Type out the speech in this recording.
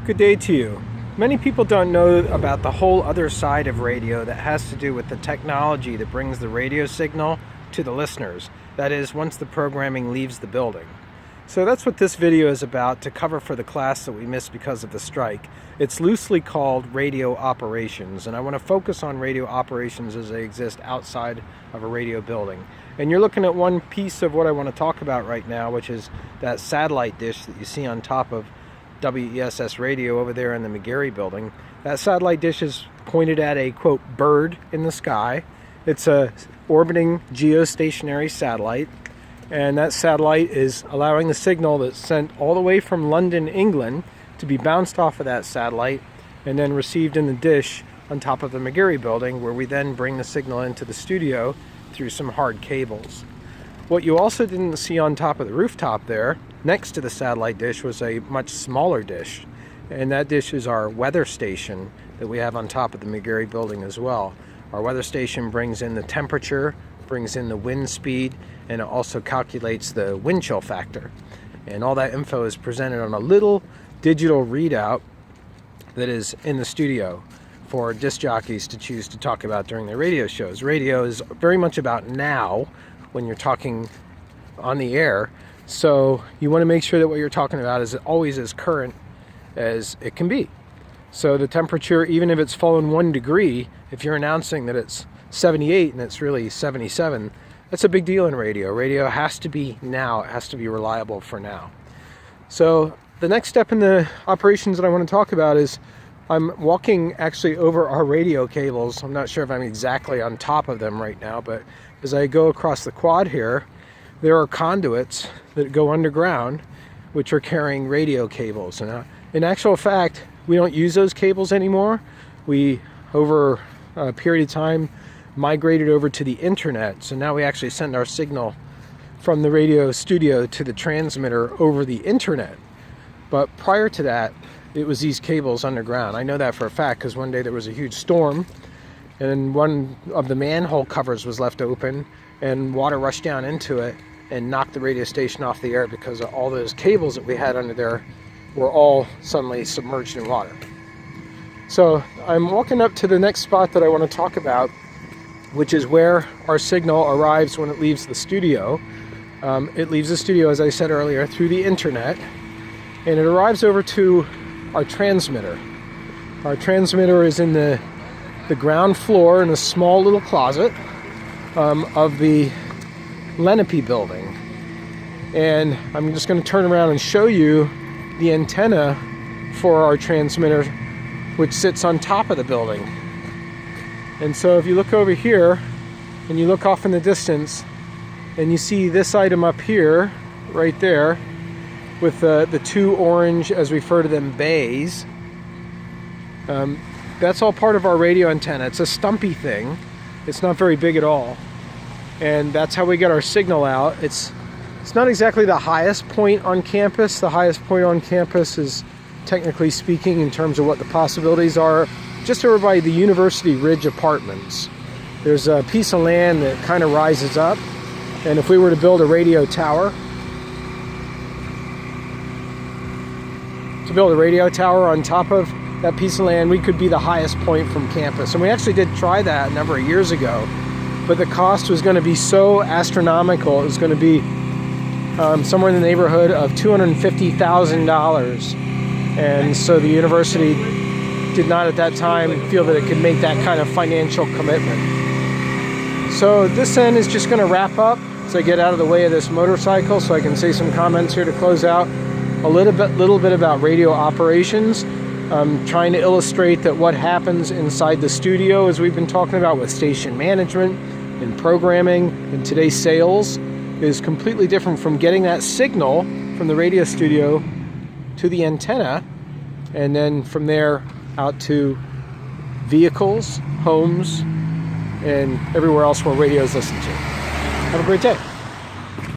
Good day to you. Many people don't know about the whole other side of radio that has to do with the technology that brings the radio signal to the listeners. That is, once the programming leaves the building. So that's what this video is about, to cover for the class that we missed because of the strike. It's loosely called radio operations, and I want to focus on radio operations as they exist outside of a radio building. And you're looking at one piece of what I want to talk about right now, which is that satellite dish that you see on top of WESS radio over there in the McGarry building. That satellite dish is pointed at a, quote, bird in the sky. It's a orbiting geostationary satellite, and that satellite is allowing the signal that's sent all the way from London, England, to be bounced off of that satellite and then received in the dish on top of the McGarry building, where we then bring the signal into the studio through some hard cables. What you also didn't see on top of the rooftop there, next to the satellite dish, was a much smaller dish. And that dish is our weather station that we have on top of the McGarry building as well. Our weather station brings in the temperature, brings in the wind speed, and it also calculates the wind chill factor. And all that info is presented on a little digital readout that is in the studio for disc jockeys to choose to talk about during their radio shows. Radio is very much about now when you're talking on the air, so you want to make sure that what you're talking about is always as current as it can be. So the temperature, even if it's fallen 1 degree, if you're announcing that it's 78 and it's really 77, that's a big deal in radio. Radio has to be now. It has to be reliable for now. So the next step in the operations that I want to talk about is I'm walking actually over our radio cables. I'm not sure if I'm exactly on top of them right now, but as I go across the quad here, there are conduits that go underground which are carrying radio cables. And in actual fact, we don't use those cables anymore. We, over a period of time, migrated over to the internet. So now we actually send our signal from the radio studio to the transmitter over the internet. But prior to that, it was these cables underground. I know that for a fact because one day there was a huge storm and one of the manhole covers was left open and water rushed down into it and knocked the radio station off the air because of all those cables that we had under there were all suddenly submerged in water. So I'm walking up to the next spot that I want to talk about, which is where our signal arrives when it leaves the studio. It leaves the studio, as I said earlier, through the internet, and it arrives over to our transmitter. Our transmitter is in the ground floor in a small little closet of the Lenape building. And I'm just going to turn around and show you the antenna for our transmitter, which sits on top of the building. And so if you look over here and you look off in the distance and you see this item up here, right there, with the two orange, as we refer to them, bays, that's all part of our radio antenna. It's a stumpy thing. It's not very big at all. And that's how we get our signal out. It's not exactly the highest point on campus. The highest point on campus is, technically speaking, in terms of what the possibilities are, just over by the University Ridge Apartments. There's a piece of land that kind of rises up, and if we were to build a radio tower, on top of that piece of land, we could be the highest point from campus. And we actually did try that a number of years ago, but the cost was going to be so astronomical. It was going to be somewhere in the neighborhood of $250,000. And so the university did not at that time feel that it could make that kind of financial commitment. So this end is just going to wrap up as I get out of the way of this motorcycle so I can say some comments here to close out. A little bit about radio operations. Trying to illustrate that what happens inside the studio, as we've been talking about with station management and programming and today's sales, is completely different from getting that signal from the radio studio to the antenna, and then from there out to vehicles, homes, and everywhere else where radio is listened to. Have a great day.